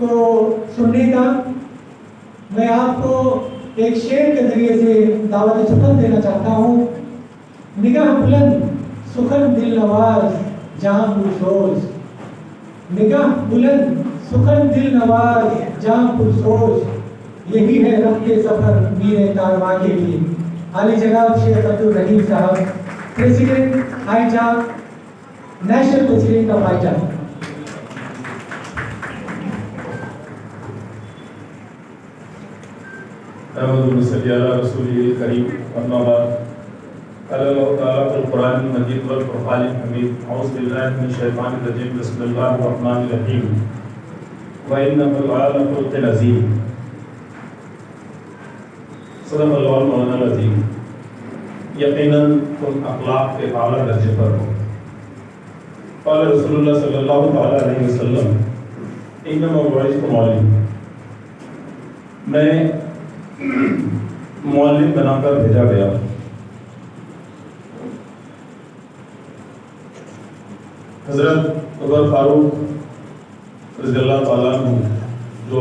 کو سننے کا میں آپ کو ایک شعر کے ذریعے سے دعوت سخن دینا چاہتا ہوں۔ نگاہ بلند سخن دل نواز جاں پرسوز، نگاہ بلند سخن دل نواز جاں پرسوز، یہی ہے رخت سفر میر کارواں کے لیے۔ عالی جناب شیخ عبدالرحیم صاحب، president high jump, national president of high jump. Ahmad صلی اللہ رسول کریم، اما بعد، قال اللہ تعالیٰ فی القرآن المجید والفرقان الحمید، اعوذ باللہ من الشیطان الرجیم، بسم اللہ الرحمن الرحیم، وَإِنَّهُ لَعَلَىٰ خُلُقٍ عَظِيمٍ۔ صدق اللہ مولانا العظیم۔ یقیناً تم اخلاق کے اعلیٰ درجے پر ہو۔ قال رسول اللہ صلی اللہ تعالیٰ علیہ وسلم، انما بعثت معلما، میں معلم بنا کر بھیجا گیا۔ حضرت عمر فاروق رضی اللہ تعالیٰ عنہ جو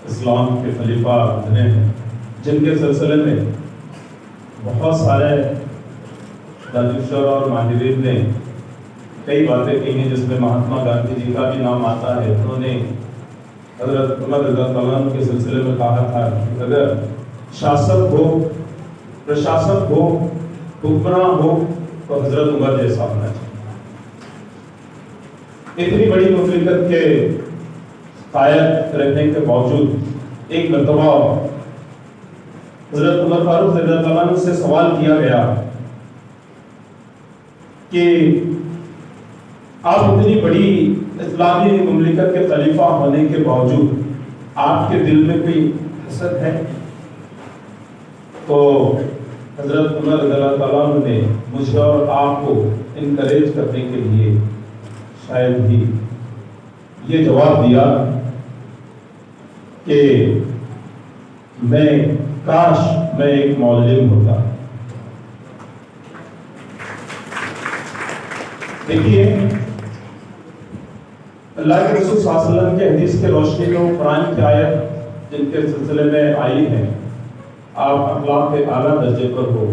اسلام کے خلیفہ بنے ہیں، جن کے سلسلے میں بہت سارے دانشور اور ماہرین نے کئی باتیں کی ہیں، جس میں مہاتما گاندھی جی کا بھی نام آتا ہے۔ انہوں نے حضرت عمر رضی اللہ عنہ کے سلسلے میں کہا تھا کہ اگر سیاست ہو، پرشاسک ہو، حکمراں ہو تو حضرت عمر جیسا ہونا چاہیے۔ اتنی بڑی مملکت کے قائد رہنے کے باوجود ایک مرتبہ حضرت عمر فاروق رضی اللہ عنہ سے سوال کیا گیا کہ آپ اتنی بڑی اسلامی مملکت کے خلیفہ ہونے کے باوجود آپ کے دل میں کوئی حسد ہے؟ تو حضرت عمر رضی اللہ تعالیٰ عنہ نے مجھے اور آپ کو انکریج کرنے کے لیے شاید ہی یہ جواب دیا کہ کاش میں ایک معلم ہوتا۔ دیکھیے، اللہ کے رسول صلی اللہ علیہ وسلم کے حدیث کے روشنی میں وہ قرآن کی آیت جن کے سلسلے میں آئی ہے، آپ اخلاق کے اعلیٰ درجے پر ہو،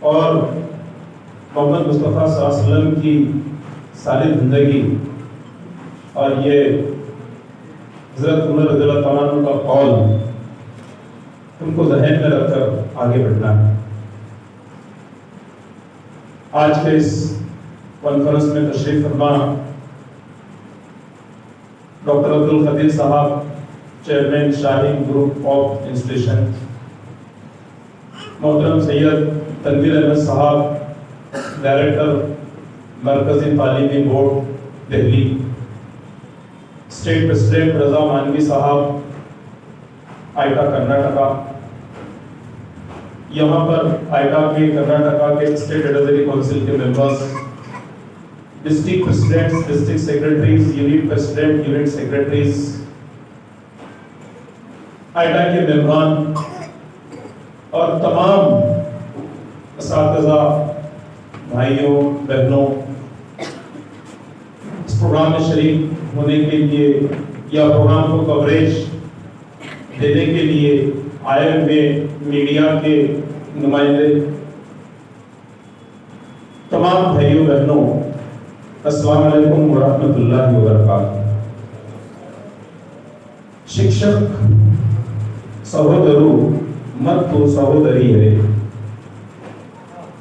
اور محمد مصطفیٰ صلی اللہ علیہ وسلم کی ساری زندگی اور یہ حضرت عمر رضی اللہ تعالیٰ عنہ کا قول ان کو ذہن میں رکھ کر آگے بڑھنا ہے۔ آج کے اس کانفرنس میں تشریف فرما ڈاکٹر عبدالقدیر صاحب، chairman Shaheen group of institution, محترم سید تنویر احمد صاحب، ڈائریکٹر مرکزی تعلیمی بورڈ دہلی، اسٹیٹ پریزیڈنٹ رضا مانوی صاحب، آئیٹا کرناٹکا، یہاں پر آئیٹا کے کرناٹکا کے اسٹیٹ ایڈوائزری کونسل کے members, district presidents, district secretaries, unit president, unit secretaries, eta کے ممبران اور تمام اساتذہ بھائیوں بہنوں، اس پروگرام میں شریک ہونے کے لیے یا پروگرام کو کوریج دینے کے لیے آئے ہوئے میڈیا کے نمائندے، تمام بھائیوں بہنوں، السلام علیکم ورحمۃ اللہ وبرکاتہ۔ ಶಿಕ್ಷಕ್ ಸಹೋದರು ಮತ್ತು ಸಹೋದರಿಯರೇ,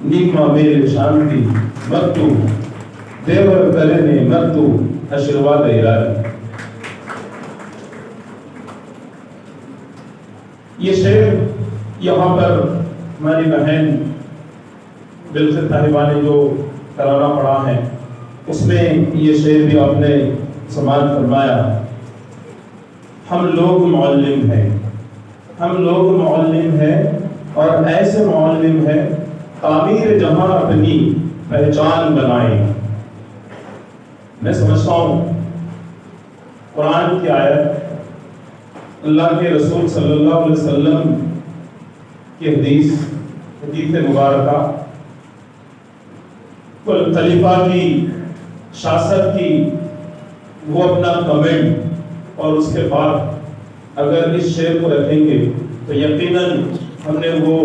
ನಿಮ್ಮ ಮೇಲೆ ಶಾಂತಿ ಮತ್ತು ದೇವರ ಕರುಣೆ ಮತ್ತು ಆಶೀರ್ವಾದ ಇರಲಿ। یہ شعر یہاں پر ہماری بہن بلقیس صاحبہ نے جو ترانہ پڑھا ہے، اس میں یہ شعر بھی آپ نے سماعت فرمایا۔ ہم لوگ معلم ہیں، ہم لوگ معلم ہیں، اور ایسے معلم ہیں تعمیر جہاں اپنی پہچان بنائیں۔ میں سمجھتا ہوں قرآن کی آیت، اللہ کے رسول صلی اللہ علیہ وسلم کی حدیث مبارکہ، کل خلیفہ کی شاست کی وہ اپنا کمنٹ اور اس کے بعد اگر اس شعر کو رکھیں گے تو یقیناً ہم نے وہ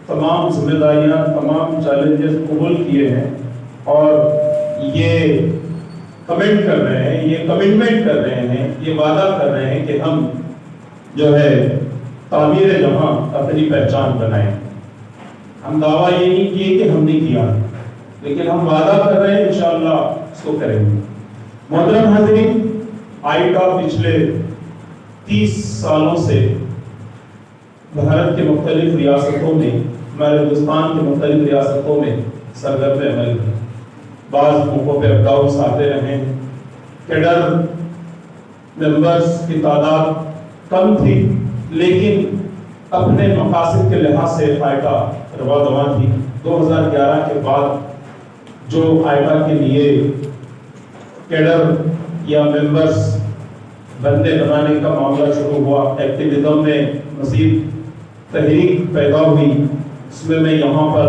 تمام ذمہ داریاں، تمام چیلنجز قبول کیے ہیں اور یہ کمنٹ کر رہے ہیں، یہ کمٹمنٹ کر رہے ہیں، یہ وعدہ کر رہے ہیں کہ ہم جو ہے تعمیر جہاں اپنی پہچان بنائیں۔ ہم دعویٰ یہ نہیں کیے کہ ہم نے کیا، لیکن ہم وعدہ کر رہے ہیں انشاءاللہ اس کو کریں گے۔ محترم حاضرین، آئیٹا پچھلے 30 سالوں سے بھارت کے مختلف ریاستوں میں، ہمارے ہندوستان کے مختلف ریاستوں میں سرگرم عمل ہے۔ بعض موقعوں پہ اپ ڈاؤنس آتے رہے، کیڈر ممبرز کی تعداد کم تھی، لیکن اپنے مقاصد کے لحاظ سے آئیٹا رواں دواں تھی۔ 2011 کے بعد جو آئیٹا کے لیے کیڈر یا ممبرز بندے بنانے کا معاملہ شروع ہوا، ایکٹیویزم میں مزید تحریک پیدا ہوئی، اس میں یہاں پر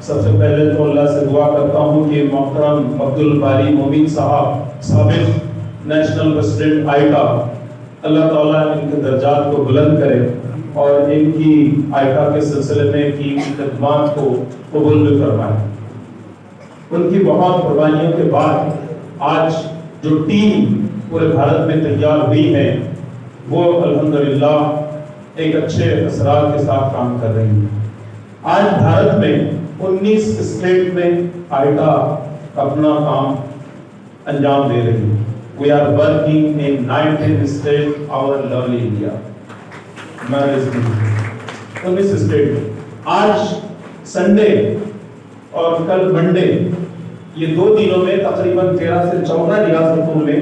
سب سے پہلے تو اللہ سے دعا کرتا ہوں کہ محترم عبدالباری مومن صاحب، سابق نیشنل پریزیڈنٹ آئیٹا، اللہ تعالیٰ ان کے درجات کو بلند کرے اور ان کی آئیٹا کے سلسلے میں کی خدمات کو قبول بھی فرمائے۔ ان کی بہت قربانیوں کے بعد آج جو ٹیم پورے بھارت میں تیار ہوئی ہے وہ الحمدللہ ایک اچھے اثرات کے ساتھ کام کر رہی ہے۔ آج بھارت میں 19 اسٹیٹ میں آئیٹا اپنا کام انجام دے رہی ہے۔ We are working in 19 states, our lovely India. 19 state میں آج سنڈے اور کل منڈے، یہ 2 دنوں میں تقریباً 13 سے 14 ریاستوں میں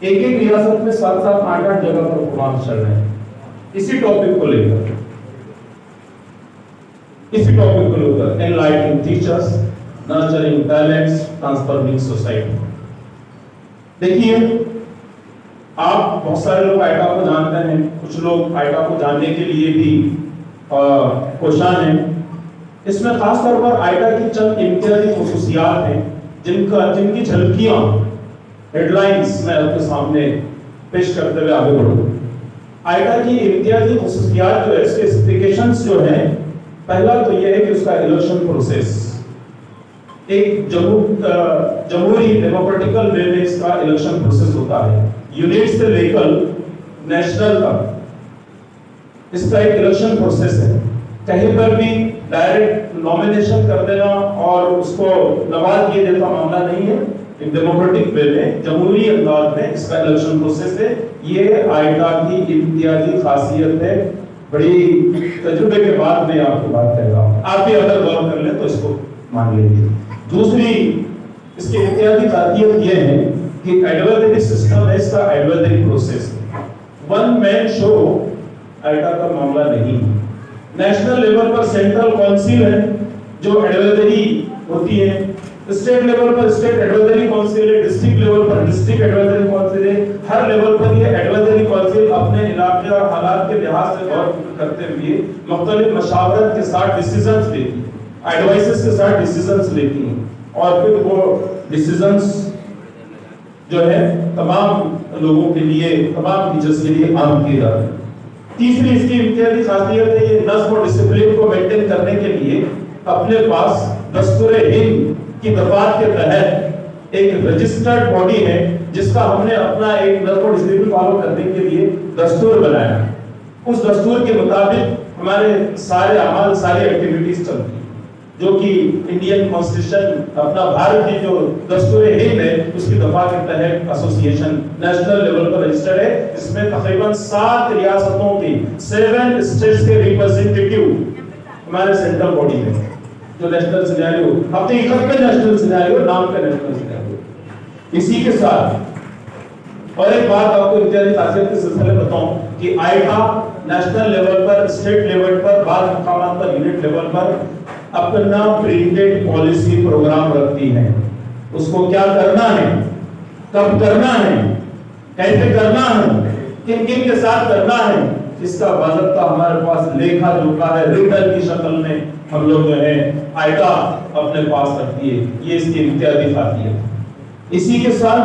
ایک ریاست میں 7-7 8-8 جگہ پر پروگرام چل رہے ہیں اسی ٹاپک کو لے کر، enlightening teachers, nurturing talents, transforming society۔ دیکھیے، آپ بہت سارے لوگ آئیٹا کو جانتے ہیں، کچھ لوگ آئیٹا کو جاننے کے لیے بھی کوشاں ہیں۔ اس میں خاص طور پر آئیٹا کی چند امتیازی خصوصیات ہیں جن کی جھلکیاں ہیڈ لائنز میں آپ کے سامنے پیش کرتے ہوئے آگے بڑھوں۔ آئیٹا کی امتیازی خصوصیات جو ہے، اسپیسیفکیشنز جو ہیں، پہلا تو یہ ہے کہ اس کا الیکشن پروسیس ایک جمہوری ڈیموکریٹیکل وے میں اس کا الیکشن پروسیس ہوتا ہے۔ یونٹ سے لے کر نیشنل تک اس کا ایک الیکشن پروسیس ہے۔ کہیں پر بھی ڈائریکٹ نومینیشن کر دینا اور اس کو نواز کیے جیسا معاملہ نہیں ہے، ایک ڈیموکریٹک وے میں جمہوری انداز میں اس کا الیکشن پروسیس ہے۔ یہ آئیٹا کی امتیازی خاصیت ہے۔ بڑی تجربے کے بعد میں آپ کو بات کہہ رہا ہوں، آپ بھی اگر غور کر لیں تو اس کو مان لیجیے۔ دوسری اس کی امتیازی خاصیت یہ ہے کہ ایڈوائزری سسٹم ہے، اس کا ایڈوائزری پروسیس ون مین شو آئیٹا کا معاملہ نہیں۔ نیشنل لیول پر سینٹرل کونسل ہے جو ایڈوائزری ہوتی ہے، اسٹیٹ لیول پر اسٹیٹ ایڈوائزری کونسل ہے، ڈسٹرکٹ لیول پر ڈسٹرکٹ ایڈوائزری کونسل ہے۔ ہر لیول پر یہ ایڈوائزری کونسل اپنے علاقے اور حالات کے لحاظ سے غور کرتے ہوئے مختلف مشاورت کے ساتھ ڈیسیژنز لیتی ہے، ایڈوائسز کے ساتھ ڈیسیژنز لیتی ہیں اور پھر وہ ڈیسیژنز جو ہے تمام لوگوں کے لیے، تمام ٹیچرز کے لیے عام کیے جاتے ہیں۔ تیسری اس کی امتیازی خاصیت ہے یہ نظم و ڈسپلن کو مینٹین کرنے کے لیے اپنے پاس دستور ہند کی دفعات کے تحت ایک رجسٹرڈ باڈی ہے جس کا ہم نے اپنا ایک نظم و ڈسپلن فالو کرنے کے لیے دستور بنایا۔ اس دستور کے مطابق ہمارے سارے اعمال، ساری ایکٹیویٹیز چلتی ہیں، جو کہ انڈین کانسٹیٹیوشن اپنا بھارت کی جو دستور ہند ہے اس کی دفعہ کے تحت ایسوسیشن نیشنل لیول پر رجسٹرڈ ہے۔ اس میں تقریباً 7 ریاستوں کی 7 اسٹیٹس کے ریپرزینٹیٹیو ہمارے سینٹرل باڈی میں، جو نیشنل سینیریو حقیقت میں نیشنل سینیریو، نام کا نیشنل سینیریو۔ اسی کے ساتھ اور ایک بات آپ کو امتیازی خاصیت کے سلسلے میں بتاؤں کہ آئیٹا نیشنل لیول پر، اسٹیٹ لیول پر، بعض مقامات پر یونٹ لیول پر اپنا پرنٹڈ پالیسی پروگرام رکھتی ہے۔ اس کو کیا کرنا ہے، کب کرنا ہے، کیسے کرنا ہے، کن کن کے ساتھ کرنا ہے، اس کا باضابطہ ہمارے پاس لیکھا جوکھا ہے، ریٹن کی شکل میں ہم لوگ جو ہے آئیٹا اپنے پاس رکھتی ہے۔ یہ اس کی امتیازی خاصیت ہے۔ اسی کے ساتھ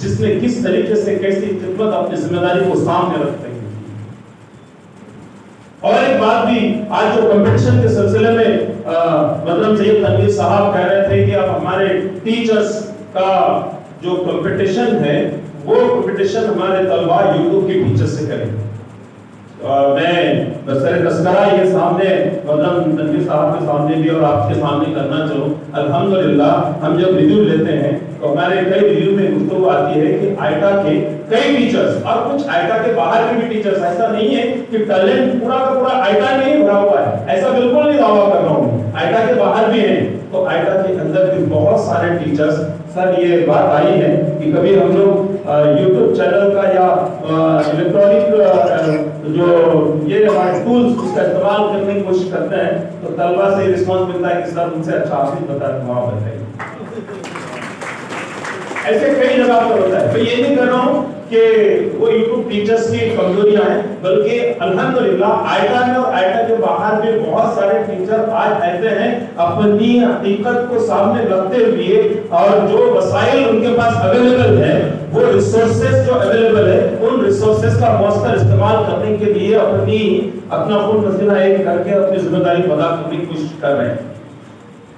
جس نے کس طریقے سے کیسی خدمت اپنی ذمہ داری کو سامنے رکھتے ہیں. اور ایک بات بھی آج جو کمپٹیشن کے سلسلے میں مدرم سید تنویر صاحب کہہ رہے تھے کہ اب ہمارے ٹیچرز کا جو کمپٹیشن ہے وہ کمپٹیشن ہمارے طلباء یوٹیوب کے ٹیچر سے کریں. میں بسر تذکرہ یہ سامنے مدرم تنویر صاحب کے سامنے بھی اور آپ کے سامنے کرنا چاہوں. الحمدللہ ہم جب ریویو لیتے ہیں تو ہمارے کئی ریویو میں گفتگو آتی ہے کہ آئٹا کے کئی ٹیچرز اور کچھ آئٹا کے باہر کے بھی ٹیچرز، ایسا نہیں ہے کہ ٹیلنٹ پورا کا پورا آئٹا میں ہی بھرا ہوا ہے، ایسا بالکل نہیں دعویٰ کر رہا ہوں، آئٹا کے باہر بھی ہیں. تو آئٹا کے اندر بھی بہت سارے ٹیچرز. سر یہ بات آئی ہے کہ کبھی ہم لوگ یوٹیوب چینل کا یا الیکٹرانک جو یہ ہمارے ٹولز اس کا استعمال کرنے کی کوشش کرتے ہیں تو طلبہ سے رسپانس ملتا ہے کہ سر ان سے اچھا آپ ہی وہاں بتائیے. ایسے کئی جگہ پر ہوتا ہے. میں یہ نہیں کر رہا ہوں کہ وہ یوٹیوب ٹیچرز کی کمزوریاں ہیں، بلکہ الحمدللہ آئٹا میں اور آئٹا کے باہر بھی بہت سارے ٹیچر آج ایسے ہیں اپنی حقیقت کو سامنے رکھتے ہوئے اور جو وسائل ان کے پاس اویلیبل ہے، وہ ریسورسز جو اویلیبل ہے ان ریسورسز کا مؤثر استعمال کرنے کے لیے اپنا خون پسینہ ایک کر کے اپنی ذمہ داری ادا کرنے کی کوشش کر رہے ہیں.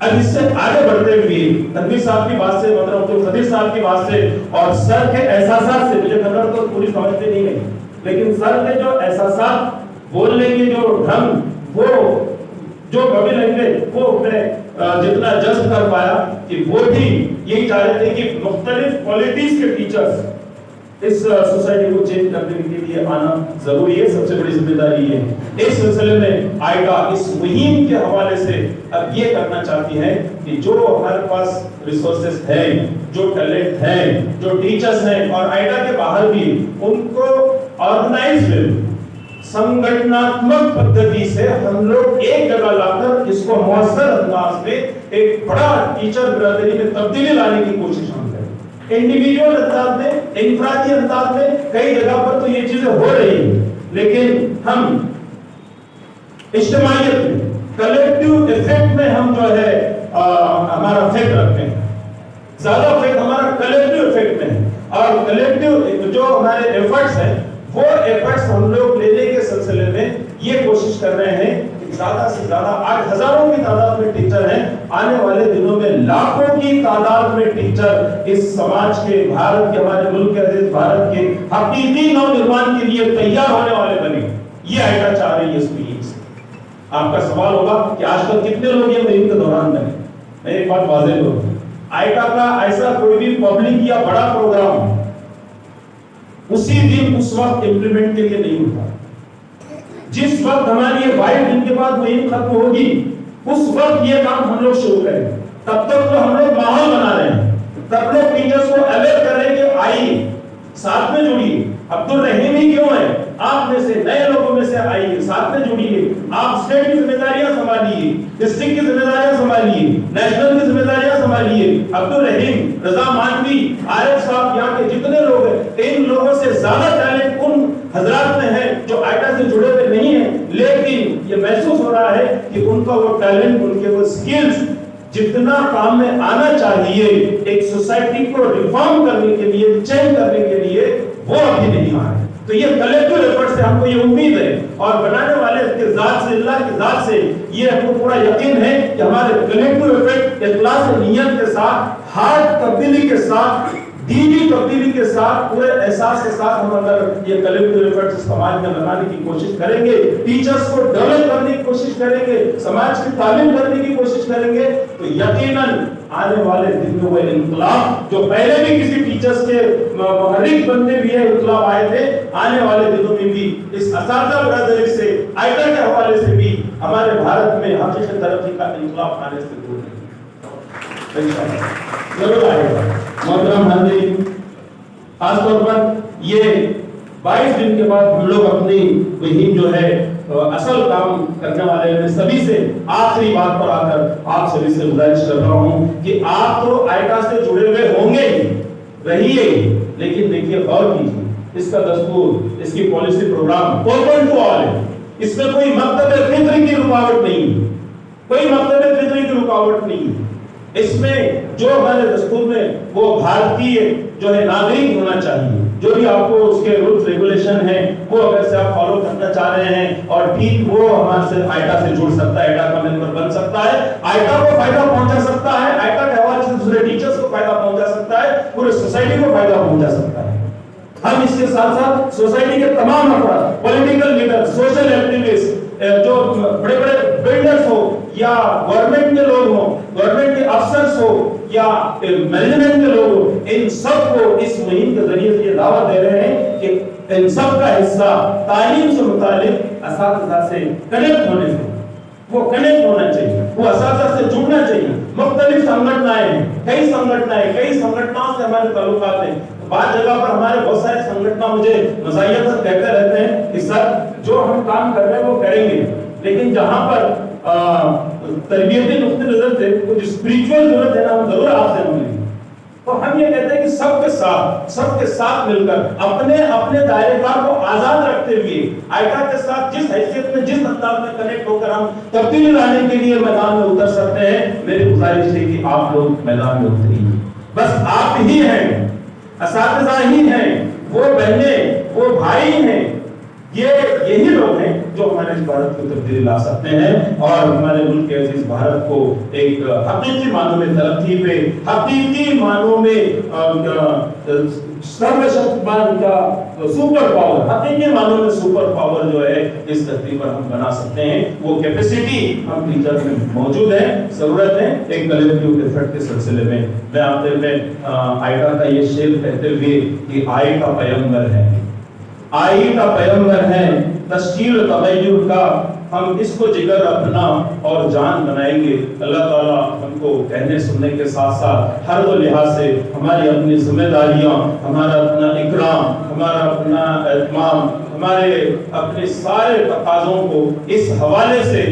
اب اس سے آگے بڑھتے ہوئے تنویر صاحب کی بات سے مطلب خدیر صاحب کی بات سے اور سر کے احساسات سے، مجھے خبر تو پوری سمجھتے نہیں ہے لیکن سر کے جو احساسات بولنے کے جو ڈھنگ، وہ جو باڈی لینگویج وہ میں جتنا جذب کر پایا کہ وہ بھی یہی چاہ رہے تھے کہ مختلف کوالٹیز کے ٹیچرز اس سوسائٹی کو چینج کرنے کے لیے آنا ضروری ہے. سب سے بڑی ذمہ داری یہ ہے. اس سلسلے میں آئٹا اس مہم کے حوالے سے اب یہ کرنا چاہتی ہے کہ جو ہمارے پاس ریسورسز ہیں، جو ٹیلنٹ ہیں، جو ٹیچرز ہیں اور آئٹا کے باہر بھی، ان کو آرگنائزڈ سنگٹناتمک پدھتی سے ہم لوگ ایک جگہ لا کر اس کو مؤثر انداز میں ایک بڑا ٹیچر برادری میں تبدیلی لانے کی کوشش ہم کریں. انڈیویجول انداز میں، انفرادی انداز میں کئی جگہ پر تو یہ چیزیں ہو رہی ہیں، لیکن ہم اجتماعیت میں، کلیکٹیو ایفیکٹ میں ہم جو ہے ہمارا فیکٹ رکھتے ہیں. زیادہ فیکٹ ہمارا کلیکٹیو ایفیکٹ میں ہے اور کلیکٹیو جو ہمارے ایفرٹس ہیں وہ ایفرٹس ہم لوگ لینے کے سلسلے میں یہ کوشش کر رہے ہیں کہ زیادہ سے زیادہ آج ہزاروں کی تعداد میں ٹیچر ہیں، آنے والے دنوں میں لاکھوں کی تعداد میں ٹیچر اس سماج کے، بھارت کے، ہمارے ملک کے، عزیز بھارت کے حقیقی نو نرمان کے لیے تیار ہونے والے بنے. یہ آئٹا چاہ رہی ہے اس مہم سے. آپ کا سوال ہوگا کہ آج کل کتنے لوگ یہ مہم کے دوران بنے. میں ایک بات واضح کروں، آئٹا کا ایسا کوئی بھی پبلک یا بڑا پروگرام اسی دن اس وقت امپلیمنٹ کے لیے نہیں ہوتا. جس وقت ہماری یہ 22 دن کے بعد مہم ختم ہوگی اس وقت یہ کام ہم لوگ شروع کریں. تب تک تو ہم لوگ ماحول بنا رہے ہیں، تب لوگ ٹیچرز کو اویئر کر رہے ہیں کہ آئیے ساتھ میں جڑیے. عبدالرحیم ہی کیوں ہے، آپ میں سے نئے لوگوں میں سے آئیے، ساتھ میں جڑیے. آپ اسٹیٹ کی ذمہ داریاں سنبھالیے، ڈسٹرکٹ کی ذمہ داریاں سنبھالیے، نیشنل کی ذمہ داریاں سنبھالیے. عبدالرحیم، رضا مانوی، عارف صاحب، یہاں کے جتنے لوگ ہیں، ان لوگوں سے زیادہ ٹیلنٹ ان حضرات میں ہے جو آئٹا سے جڑے ہوئے نہیں ہیں، لیکن یہ محسوس ہو رہا ہے کہ ان کا وہ ٹیلنٹ، ان کے وہ سکلز جتنا کام میں آنا چاہیے ایک سوسائٹی کو ریفارم کرنے کے لیے، چینج کرنے کے لیے، وہ ابھی نہیں آ رہے. تو یہ کلیکٹیو ایفرٹ سے ہم کو یہ امید ہے اور بنانے والے کے ذات سے، اللہ کی ذات سے یہ ہم کو پورا یقین ہے کہ ہمارے کلیکٹیو ایفرٹ اخلاص نیت کے ساتھ، ہارٹ تبدیلی کے ساتھ، دینی تبدیلی کے ساتھ، پورے احساس کے ساتھ ہم اگر یہ کلیکٹیو ایفرٹ سماج میں بنانے کی کوشش کریں گے، ٹیچرز کو ڈیولپ کرنے کی کوشش کریں گے، سماج کی تعلیم کرنے کی کوشش کریں گے، تو یقیناً آنے والے دن میں وہ انقلاب جو پہلے بھی کسی ٹیچرز کے محرک بنتے بھی ہے انقلاب آئے تھے، آنے والے دنوں میں بھی اس اساتذہ برادری سے، آئٹا کے حوالے سے بھی ہمارے بھارت میں حقیقی ترقی کا انقلاب آنے سے دور نہیں. ضرور آئے گا. محترم حاضرین، خاص طور پر یہ 22 دن کے بعد ہم لوگ اپنی مہم جو ہے اصل کام کرنے والے میں سبھی سے آخری بات پر آ کر آپ سبھی سے گزارش کر رہا ہوں کہ آپ تو آئٹا سے جڑے ہوئے ہوں گے ہی، رہیے، لیکن دیکھیے غور کیجیے، اس کا دستور، اس کی policy program open to all ہے. اس میں کوئی مکتب فطری کی رکاوٹ نہیں ہے، کوئی مکتب فطری کی رکاوٹ نہیں ہے. اس میں جو ہمارے دستور میں وہ بھارتیہ جو ہے ناگرک ہونا چاہیے. جو بھی آپ کو اس کے رولز ریگولیشن ہیں وہ اگر سے آپ فالو کرنا چاہ رہے ہیں اور ٹھیک وہ ہمارے سے آئٹا سے جڑ سکتا ہے, آئٹا کا ممبر بن سکتا ہے, آئٹا کو فائدہ پہنچا سکتا ہے, آئٹا کے حوالے سے دوسرے ٹیچرز کو فائدہ پہنچا سکتا ہے, پورے سوسائٹی کو فائدہ پہنچا سکتا ہے. ہم اس کے ساتھ ساتھ سوسائٹی کے تمام افراد, پولیٹیکل لیڈر, سوشل ایکٹیوسٹ, جو بڑے بڑے بلڈرز ہو یا گورنمنٹ کے لوگ ہوں, گورنمنٹ کے افسرز ہو یا مینجمنٹ کے لوگ ہو, ان سب کو اس مہم کے ذریعے سے یہ دعوت دے رہے ہیں کہ ان سب کا حصہ تعلیم سے متعلق اساتذہ سے کنیکٹ ہونے سے, وہ کنیکٹ ہونا چاہیے, وہ اساتذہ سے جڑنا چاہیے. مختلف سنگٹنائیں ہیں, کئی سنگٹنوں سے ہمارے تعلقات ہیں. بعض جگہ پر ہمارے بہت سارے سنگٹن مجھے مزاحیت کہتے رہتے ہیں کہ سر جو ہم کام کر رہے ہیں وہ کریں گے, لیکن جہاں پر تربیتی نقطۂ نظر سے کچھ اسپریچول ضرورت ہے نا, وہ ضرور آپ سے ملے گی. تو ہم یہ کہتے ہیں کہ سب کے ساتھ مل کر اپنے دائرے کار کو آزاد رکھتے ہوئے آئٹا کے ساتھ جس حیثیت میں, جس انداز میں کنیکٹ ہو کر ہم تبدیلی لانے کے لیے میدان میں اتر سکتے ہیں. میری گزارش ہے کہ آپ لوگ میدان میں اتریے. بس آپ ہی ہیں, اساتذہ ہی ہیں, وہ بہنیں, وہ بھائی ہیں, یہی لوگ ہیں جو ہمارے اس بھارت کو تبدیلی لا سکتے ہیں اور ہمارے ملک کے عزیز بھارت کو ایک حقیقی معنوں میں ترقی پہ, حقیقی معنوں میں سروشکتمان کا سپر پاور, حقیقی معنوں میں سپر پاور جو ہے اس دھرتی پر ہم بنا سکتے ہیں. وہ کیپیسٹی ہم ٹیچر میں موجود ہے, ضرورت ہے ایک کلیکٹیو ایفرٹ کے سلسلے میں. میں آپ سے آئٹا کا یہ شعر کہتے ہوئے کہ آئی کا پیغمبر ہے, آئی کا پیغمبر ہے, تشکیل تغیر کا ہم اس کو جگر اپنا اور جان بنائیں گے. اللہ تعالیٰ ہم کو کہنے سننے کے ساتھ ساتھ ہر وہ لحاظ سے ہماری اپنی ذمہ داریاں, ہمارا اپنا اکرام, ہمارا اپنا اہتمام, ہمارے اپنے سارے تقاضوں کو اس حوالے سے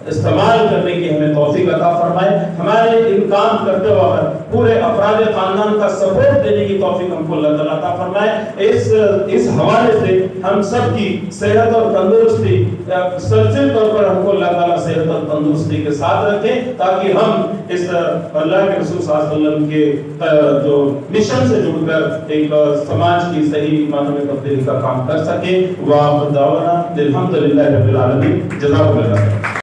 استعمال کرنے کی ہمیں توفیق عطا فرمائے. ہمارے ان کام کرتے وقت پورے افراد خاندان کا سپورٹ دینے کی توفیق ہم کو اللہ تعالیٰ عطا فرمائے. اس حوالے سے ہم سب کی صحت اور تندرستی, مسلسل طور پر ہم کو اللہ تعالیٰ صحت اور تندرستی کے ساتھ رکھیں تاکہ ہم اس اللہ کے رسول صلی اللہ علیہ وسلم کے جو مشن سے جڑ کر ایک سماج کی صحیح معنوں میں تبدیلی کا کام کر سکیں. وآخر دعوانا الحمدللہ رب العالمین. جزاک اللہ.